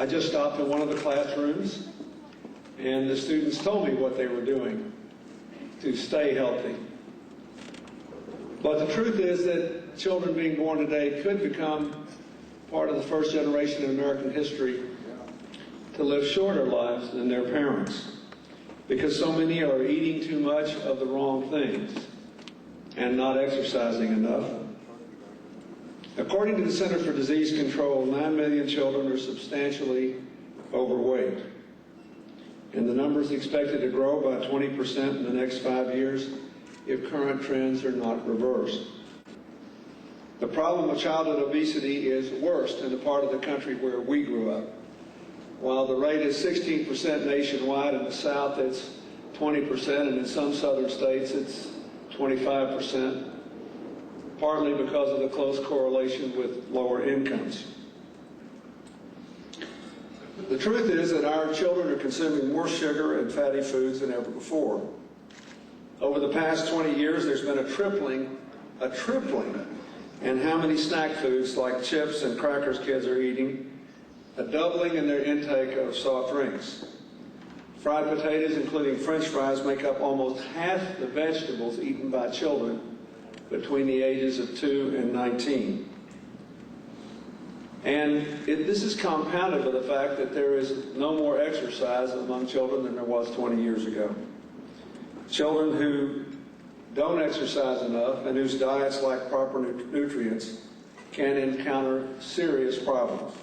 I just stopped in one of the classrooms, and the students told me what they were doing to stay healthy. But the truth is that children being born today could become part of the first generation in American history to live shorter lives than their parents, because so many are eating too much of the wrong things and not exercising enough. According to the Center for Disease Control, 9 million children are substantially overweight, and the number is expected to grow by 20% in the next 5 years if current trends are not reversed. The problem of childhood obesity is worst in the part of the country where we grew up. While the rate is 16% nationwide, in the South it's 20%, and in some southern states it's 25%, partly because of the close correlation with lower incomes. The truth is that our children are consuming more sugar and fatty foods than ever before. Over the past 20 years, there's been a tripling in how many snack foods like chips and crackers kids are eating, a doubling in their intake of soft drinks. Fried potatoes, including French fries, make up almost half the vegetables eaten by children between the ages of 2 and 19. And this is compounded by the fact that there is no more exercise among children than there was 20 years ago. Children who don't exercise enough and whose diets lack proper nutrients can encounter serious problems,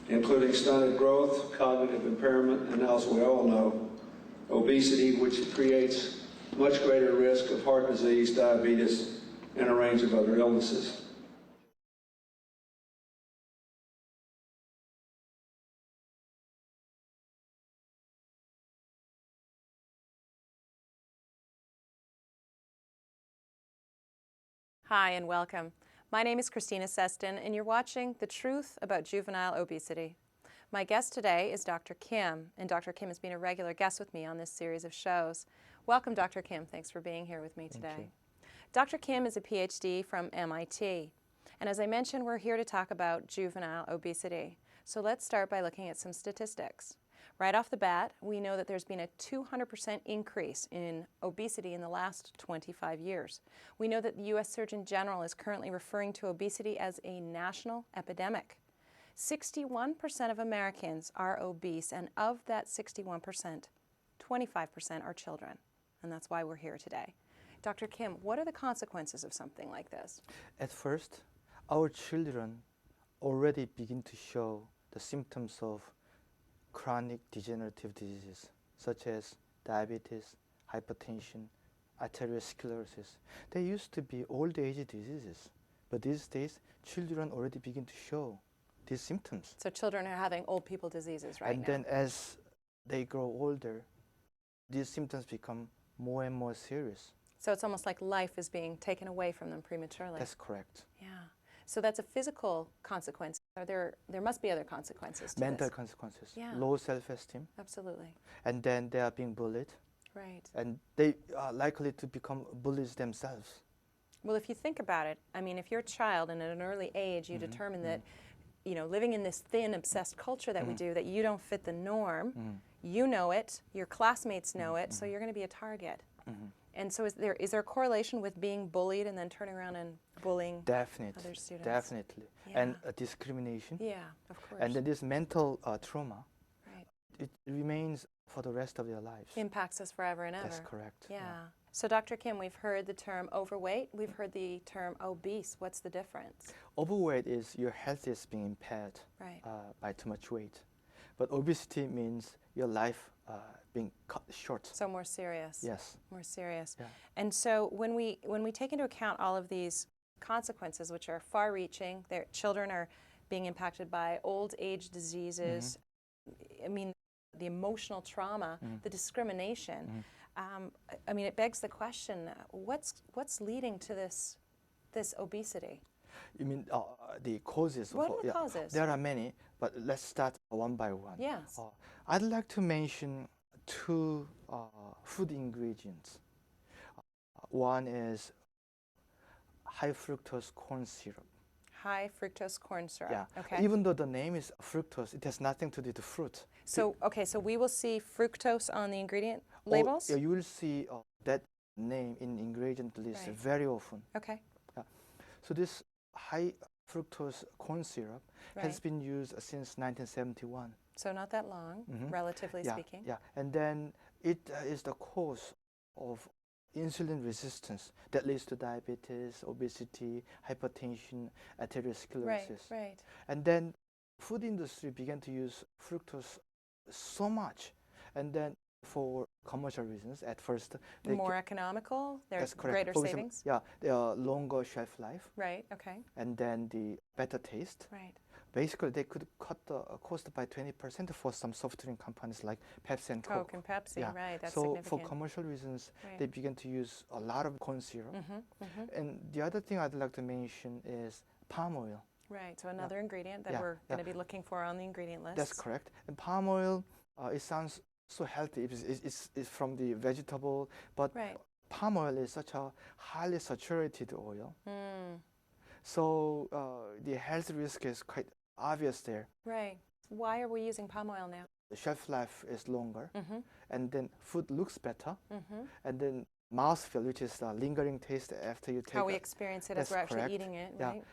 including stunted growth, cognitive impairment, and as we all know, obesity, which creates much greater risk of heart disease, diabetes, and a range of other illnesses. Hi and welcome. My name is Christina Seston and you're watching The Truth About Juvenile Obesity. My guest today is Dr. Kim, and Dr. Kim has been a regular guest with me on this series of shows. Welcome, Dr. Kim. Thanks for being here with me today. Dr. Kim is a PhD from MIT, and as I mentioned, we're here to talk about juvenile obesity. So let's start by looking at some statistics. Right off the bat, we know that there's been a 200% increase in obesity in the last 25 years. We know that the U.S. Surgeon General is currently referring to obesity as a national epidemic. 61% of Americans are obese, and of that 61%, 25% are children. And that's why we're here today. Dr. Kim, what are the consequences of something like this? At first, our children already begin to show the symptoms of chronic degenerative diseases such as diabetes, hypertension, arteriosclerosis. They used to be old age diseases, but these days children already begin to show these symptoms. So children are having old people diseases right now. And then as they grow older, these symptoms become more and more serious. So it's almost like life is being taken away from them prematurely. That's correct. Yeah. So that's a physical consequence. There must be other consequences to Mental this. consequences. Yeah. Low self-esteem. Absolutely. And then they are being bullied. Right. And they are likely to become bullies themselves. Well, if you think about it, I mean, if you're a child and at an early age you determine that, you know, living in this thin, obsessed culture that we do, that you don't fit the norm, you know it, your classmates know it, so you're going to be a target. And so is there a correlation with being bullied and then turning around and bullying other students? Definitely. Yeah. And discrimination. Yeah, of course. And then this mental trauma, right. it remains for the rest of their lives. Impacts us forever and ever. That's correct. Yeah. So Dr. Kim, we've heard the term overweight, we've heard the term obese. What's the difference? Overweight is your health is being impaired by too much weight. But obesity means your life being cut short. So more serious. Yes. More serious. Yeah. And so when we take into account all of these consequences, which are far-reaching, their children are being impacted by old age diseases, I mean, the emotional trauma, the discrimination, I mean, it begs the question, what's leading to this obesity? You mean the causes? What are the causes? There are many, but let's start one by one. Yes. I'd like to mention two food ingredients. One is high fructose corn syrup. high fructose corn syrup. Yeah. Okay. Even though the name is fructose, it has nothing to do with fruit. So, okay, so we will see fructose on the ingredient Or, labels? yeah, you will see that name in ingredient list Right. very often. Okay. So this high fructose corn syrup has Right. been used since 1971. So not that long, Mhm. relatively Yeah, speaking. yeah. And then it is the cause of insulin resistance that leads to diabetes, obesity, hypertension, Right, atherosclerosis. right. And then food industry began to use fructose so much. And then for commercial reasons, at first, they More economical, that's there's correct. greater For example, savings. yeah, the longer shelf life, Right, okay. and then the better taste. Right. Basically, they could cut the cost by 20% for some soft drink companies like Pepsi and Coke. Coke and Pepsi, Yeah. right, that's So for significant. commercial reasons, Right. they began to use a lot of corn syrup. Mm-hmm. And the other thing I'd like to mention is palm oil. Right, so another ingredient that Yeah, we're yeah. going to be looking for on the ingredient list. That's correct. And palm oil, it sounds so healthy. It's from the vegetable, but Right. palm oil is such a highly saturated oil. Mm, So the health risk is quite obvious there. right. Why are we using palm oil now? The shelf life is longer, Mm-hmm. and then food looks better, Mm-hmm. and then mouthfeel, which is the lingering taste after you take How we a- experience it that's as we're actually correct. eating it, Yeah. right?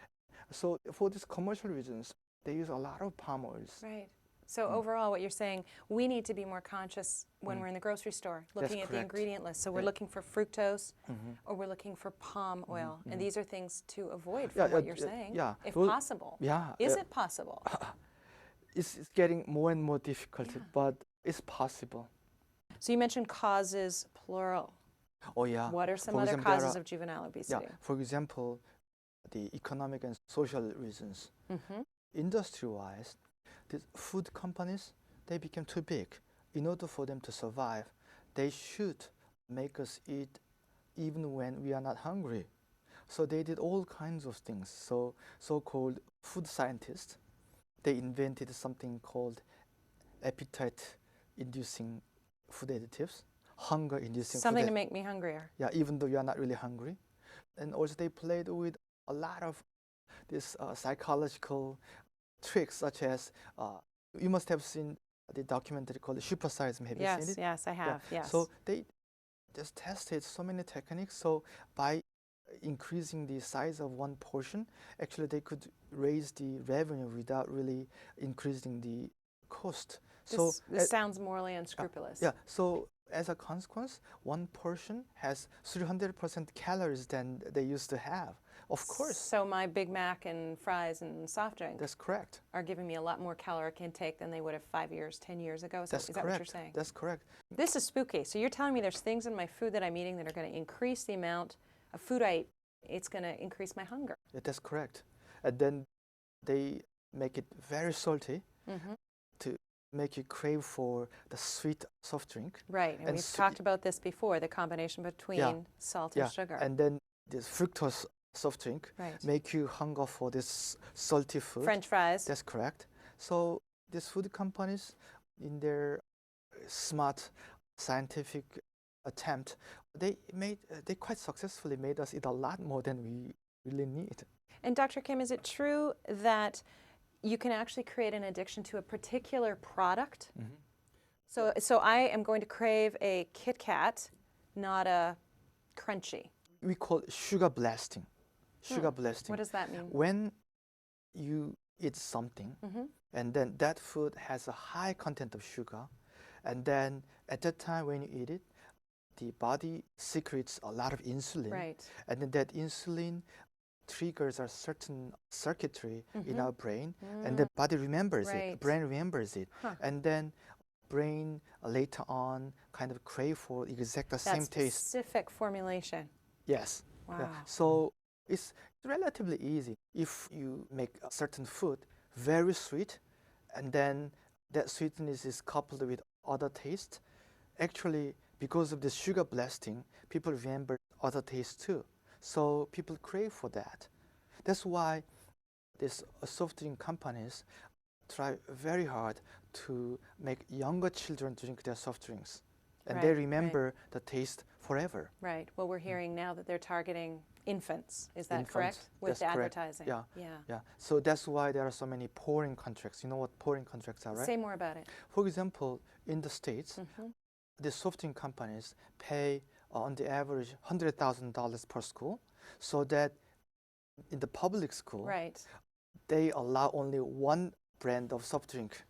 So for these commercial reasons, they use a lot of palm oils. Right. So overall, what you're saying, we need to be more conscious when we're in the grocery store, looking at the correct. ingredient list. So we're Yeah. looking for fructose, Mhm. or we're looking for palm oil, and these are things to avoid, Yeah, from what you're saying, yeah. if Well, possible. Yeah, Is it possible? it's getting more and more difficult, but it's possible. So you mentioned causes, plural. Oh yeah. What are some For other example, there causes are- of juvenile Yeah, obesity? for example, the economic and social reasons. Mm-hmm. Industry-wise, these food companies, they became too big. In order for them to survive, they should make us eat even when we are not hungry. So they did all kinds of things. So so-called food scientists, they invented something called appetite-inducing food additives, hunger-inducing Something food to make me hungrier. yeah, even though you are not really hungry. And also they played with a lot of these psychological tricks, such as you must have seen the documentary called Supersize Me. Have you seen Yes, it? yes, I have, yes. So they just tested so many techniques. So by increasing the size of one portion, actually they could raise the revenue without really increasing the cost. This sounds morally unscrupulous. Yeah, so as a consequence, one portion has 300% calories than they used to have. Of course, So my Big Mac and fries and soft drink that's correct. are giving me a lot more caloric intake than they would have 5 years, 10 years ago. Is That's that what correct. you're saying? That's correct. This is spooky. So you're telling me there's things in my food that I'm eating that are going to increase the amount of food I eat. It's going to increase my hunger. Yeah, that's correct. And then they make it very salty Mm-hmm. to make you crave for the sweet soft drink. Right, and And we've so- talked about this before, the combination between salt and sugar. And then this fructose soft drink Right. make you hunger for this salty food. French fries. That's correct. So these food companies, in their smart scientific attempt, they quite successfully made us eat a lot more than we really need. And Dr. Kim, is it true that you can actually create an addiction to a particular product? Mm-hmm. So I am going to crave a Kit Kat, not a Crunchy. We call it sugar blasting. Sugar blasting. What does that mean? When you eat something, Mm-hmm. and then that food has a high content of sugar, and then at that time when you eat it, the body secretes a lot of insulin, Right. and then that insulin triggers a certain circuitry in our brain, and the body remembers it, Right. brain remembers it, Huh. and then brain later on kind of crave for exact the same That taste. specific formulation. Yes. Wow. Yeah. So it's relatively easy. If you make a certain food very sweet, and then that sweetness is coupled with other taste, actually, because of the sugar blasting, people remember other tastes too. So people crave for that. That's why these soft drink companies try very hard to make younger children drink their soft drinks. And they Right, remember the taste forever. Right. Well, we're hearing now that they're targeting infants. Is that Infants, correct? With that's correct. advertising. Yeah. Yeah. Yeah. So that's why there are so many pouring contracts. You know what pouring contracts are, right? Say more about it. For example, in the States, Mm-hmm. the soft drink companies pay on the average $100,000 per school, so that in the public school, Right. they allow only one brand of soft drink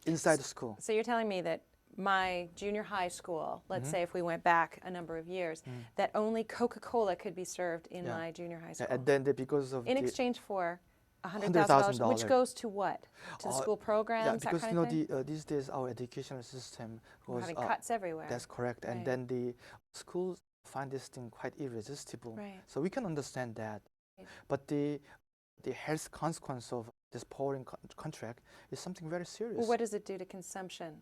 inside the school. So you're telling me that my junior high school, let's Mhm. say if we went back a number of years, that only Coca-Cola could be served in Yeah. my junior high Yeah, school. and then because of In the exchange for $100,000, which goes to what? To the Uh, school programs, yeah, that because kind of thing? these days our educational system We're goes having up. cuts everywhere. That's correct, and Right. then the schools find this thing quite irresistible. Right. So we can understand that, Right. but the health consequence of this pouring contract is something very serious. Well, what does it do to consumption?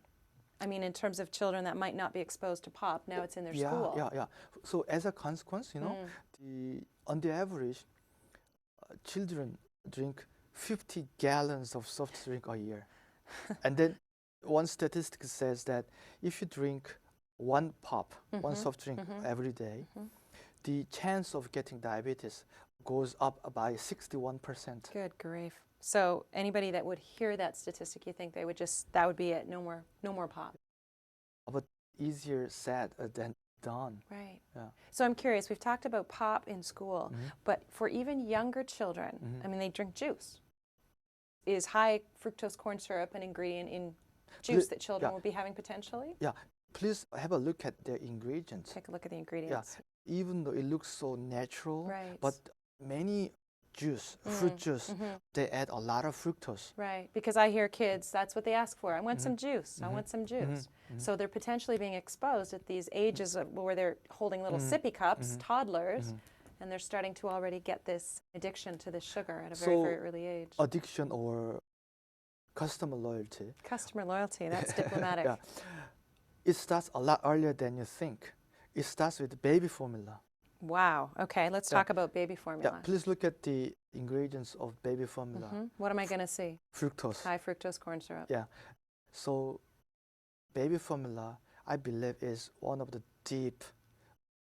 I mean, in terms of children that might not be exposed to pop, now it's in their school. Yeah. So as a consequence, on the average, children drink 50 gallons of soft drink a year. And then one statistic says that if you drink one pop, one soft drink every day, the chance of getting diabetes goes up by 61%. Good grief. So anybody that would hear that statistic, you think they would just, that would be it, no more pop. But easier said than done. Right. Yeah. So I'm curious, we've talked about pop in school, but for even younger children, I mean, they drink juice. Is high fructose corn syrup an ingredient in juice that children will be having potentially? Yeah, please have a look at the ingredients. Take a look at the ingredients. Even though it looks so natural, Right. but many fruit juice, they add a lot of fructose. Right, because I hear kids, that's what they ask for. I want some juice. I want some juice. So they're potentially being exposed at these ages where they're holding little sippy cups, toddlers, and they're starting to already get this addiction to this sugar at a very, very early age. Addiction or customer loyalty. Customer loyalty, that's diplomatic. Yeah. It starts a lot earlier than you think. It starts with baby formula. Wow. Okay, let's talk about baby formula. Yeah, please look at the ingredients of baby formula. What am I going to see? Fructose. High fructose corn syrup. Yeah. So baby formula, I believe, is one of the deep,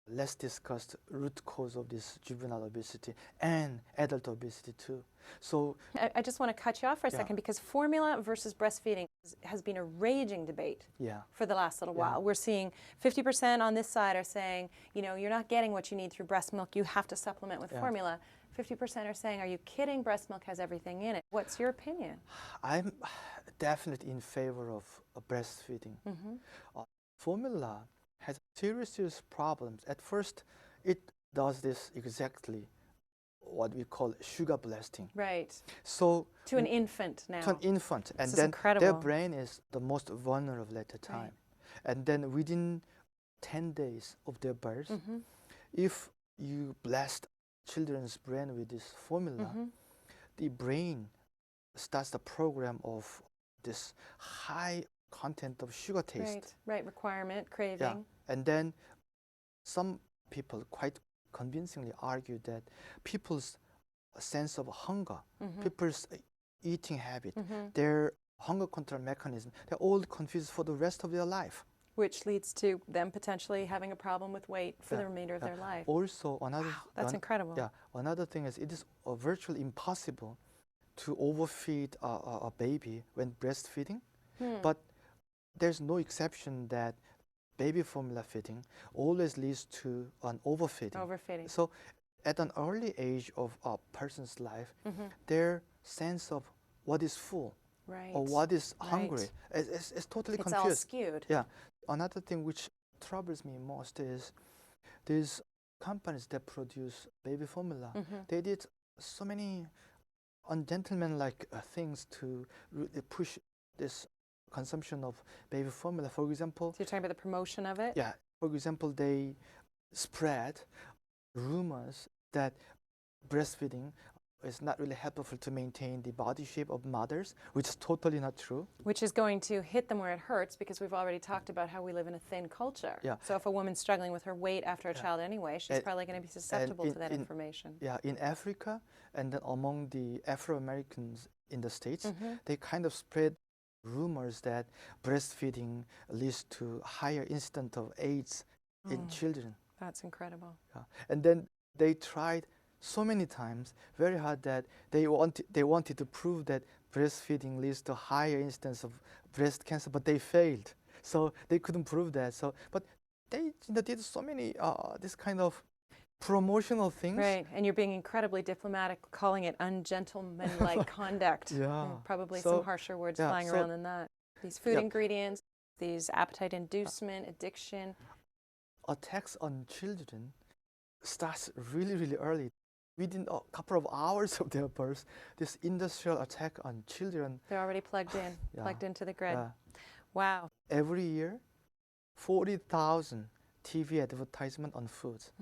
less discussed root cause of this juvenile obesity and adult obesity too. So I just want to cut you off for a second because formula versus breastfeeding has been a raging debate for the last little while. We're seeing 50% on this side are saying, you're not getting what you need through breast milk, you have to supplement with formula. 50% are saying, are you kidding? Breast milk has everything in it. What's your opinion? I'm definitely in favor of breastfeeding. Formula has serious problems. At first, it does this exactly what we call sugar blasting. Right. So to an infant now. To an infant, and this then is incredible. their brain is the most vulnerable at the time. And then within 10 days of their birth, if you blast children's brain with this formula, the brain starts the program of this high content of sugar taste. Right, requirement, craving. Yeah. And then some people quite convincingly argue that people's sense of hunger, people's eating habit, their hunger control mechanism, they're all confused for the rest of their life. Which leads to them potentially having a problem with weight for the remainder of their life. Also, that's incredible. Yeah, another thing is it is virtually impossible to overfeed a baby when breastfeeding, but there's no exception that baby formula feeding always leads to an overfeeding. Overfeeding. So at an early age of a person's life, their sense of what is full or what is hungry is totally confused. It's all skewed. Yeah. Another thing which troubles me most is these companies that produce baby formula, they did so many ungentlemanlike things to push this consumption of baby formula. For example, so you're talking about the promotion of it? Yeah. For example, they spread rumors that breastfeeding is not really helpful to maintain the body shape of mothers, which is totally not true. Which is going to hit them where it hurts because we've already talked about how we live in a thin culture. Yeah. So if a woman's struggling with her weight after a child anyway, she's probably going to be susceptible to that information. Yeah, in Africa and then among the Afro-Americans in the States, they kind of spread rumors that breastfeeding leads to higher incidence of AIDS in children. That's incredible. Yeah. And then They tried so many times, very hard, that they wanted to prove that breastfeeding leads to higher incidence of breast cancer, but they failed. So they couldn't prove that. So, but they did so many this kind of promotional things. Right, and you're being incredibly diplomatic, calling it ungentlemanlike conduct. Yeah. Probably So, some harsher words yeah, flying so- around than that. These food Yeah. ingredients, these appetite inducement, addiction. Attacks on children starts really, really early. Within a couple of hours of their birth, this industrial attack on children. They're already plugged in, Yeah. plugged into the grid. Yeah. Wow. Every year, 40,000 TV advertisement on foods.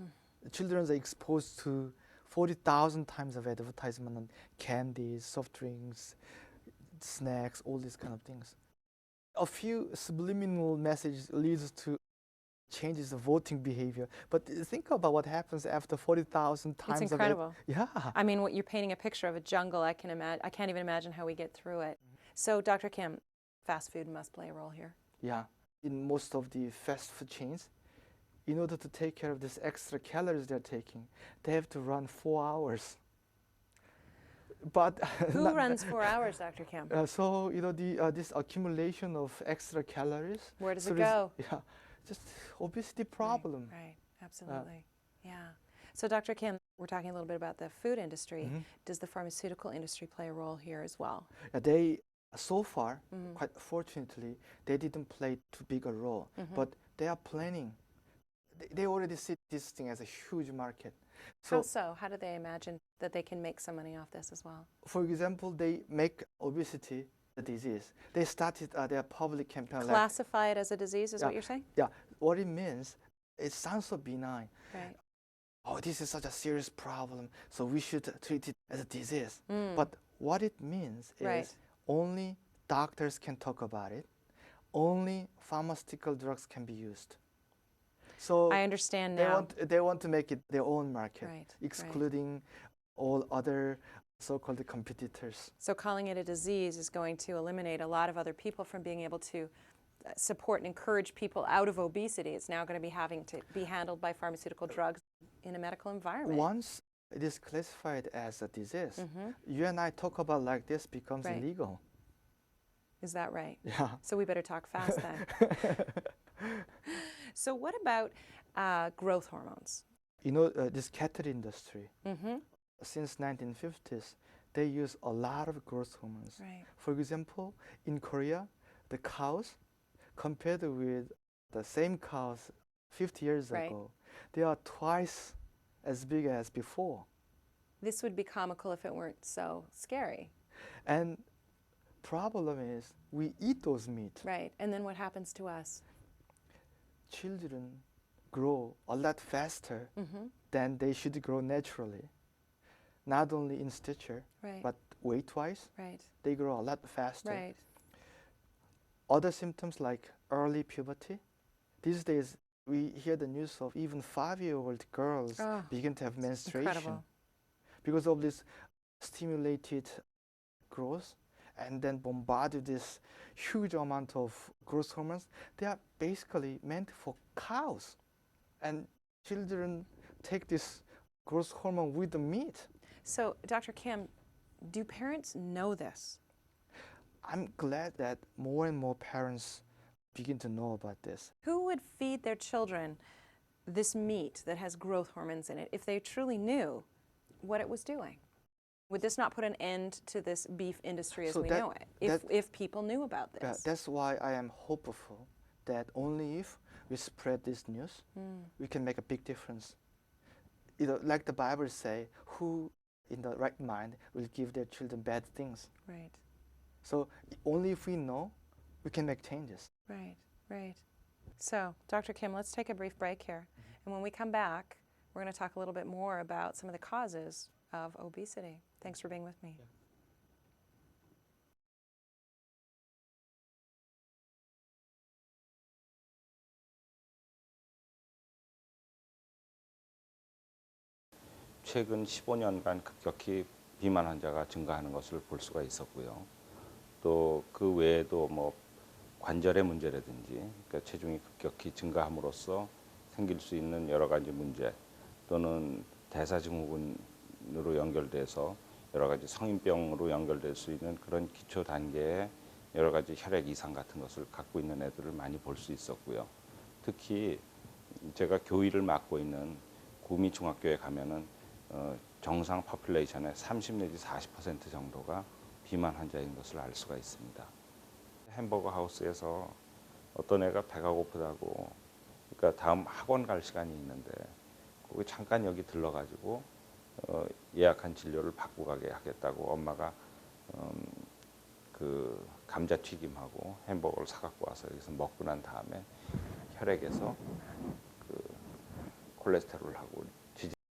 Children are exposed to 40,000 times of advertisement on candies, soft drinks, snacks, all these kind of things. A few subliminal messages leads to changes of voting behavior. But think about what happens after 40,000 times. It's incredible. Yeah. I mean, what you're painting a picture of a jungle. I can't even imagine how we get through it. So, Dr. Kim, fast food must play a role here. Yeah. In most of the fast food chains, in order to take care of this extra calories they're taking, they have to run 4 hours. But Who runs 4 hours, Dr. Kim? so this accumulation of extra calories. Where does so it this- go? Yeah, just obesity problem. Right, absolutely. Yeah. So, Dr. Kim, we're talking a little bit about the food industry. Does the pharmaceutical industry play a role here as well? They so far, quite fortunately, they didn't play too big a role, but they are planning. They already see this thing as a huge market. How so? How do they imagine that they can make some money off this as well? For example, they make obesity a disease. They started their public campaign. Classify it as a disease is what you're saying? Yeah, what it means, it sounds so benign. Right. Oh, this is such a serious problem, so we should treat it as a disease. But what it means is Right. only doctors can talk about it. Only pharmaceutical drugs can be used. So I understand now. they want to make it their own market, Right, excluding all other so-called competitors. So calling it a disease is going to eliminate a lot of other people from being able to support and encourage people out of obesity. It's now going to be having to be handled by pharmaceutical drugs in a medical environment. Once it is classified as a disease, you and I talk about like this becomes Right. illegal. Is that right? Yeah. So we better talk fast then. So what about growth hormones? This cattle industry, since 1950s, they use a lot of growth hormones. Right. For example, in Korea, the cows, compared with the same cows 50 years Right. ago, they are twice as big as before. This would be comical if it weren't so scary. And problem is, we eat those meat. Right. And then what happens to us? Children grow a lot faster than they should grow naturally. Not only in stature, Right. but weight-wise, Right. they grow a lot faster. Right. Other symptoms like early puberty. These days, we hear the news of even 5-year-old girls begin to have menstruation. Incredible. Because of this stimulated growth, and then bombarded this huge amount of growth hormones. They are basically meant for cows. And children take this growth hormone with the meat. So, Dr. Kim, do parents know this? I'm glad that more and more parents begin to know about this. Who would feed their children this meat that has growth hormones in it if they truly knew what it was doing? Would this not put an end to this beef industry as we know it, if people knew about this? That's why I am hopeful that only if we spread this news, we can make a big difference. Like the Bible say, who in the right mind will give their children bad things? Right. So only if we know, we can make changes. Right, right. So, Dr. Kim, let's take a brief break here. And when we come back, we're going to talk a little bit more about some of the causes of obesity. Thanks for being with me. 최근 15년간 급격히 비만 환자가 증가하는 것을 볼 수가 있었고요. 또 그 외에도 뭐 관절의 문제라든지 그러니까 체중이 급격히 증가함으로써 생길 수 있는 여러 가지 문제 또는 대사증후군으로 연결돼서 여러 가지 성인병으로 연결될 수 있는 그런 기초 단계의 여러 가지 혈액 이상 같은 것을 갖고 있는 애들을 많이 볼 수 있었고요. 특히 제가 교의를 맡고 있는 구미 중학교에 가면은 정상 파퓰레이션의 30 내지 40% 정도가 비만 환자인 것을 알 수가 있습니다. 햄버거 하우스에서 어떤 애가 배가 고프다고, 그러니까 다음 학원 갈 시간이 있는데 거기 잠깐 여기 들러가지고 예약한 진료를 받고 가게 하겠다고 엄마가 그 감자튀김하고 햄버거를 사갖고 와서 여기서 먹고 난 다음에 혈액에서 그 콜레스테롤하고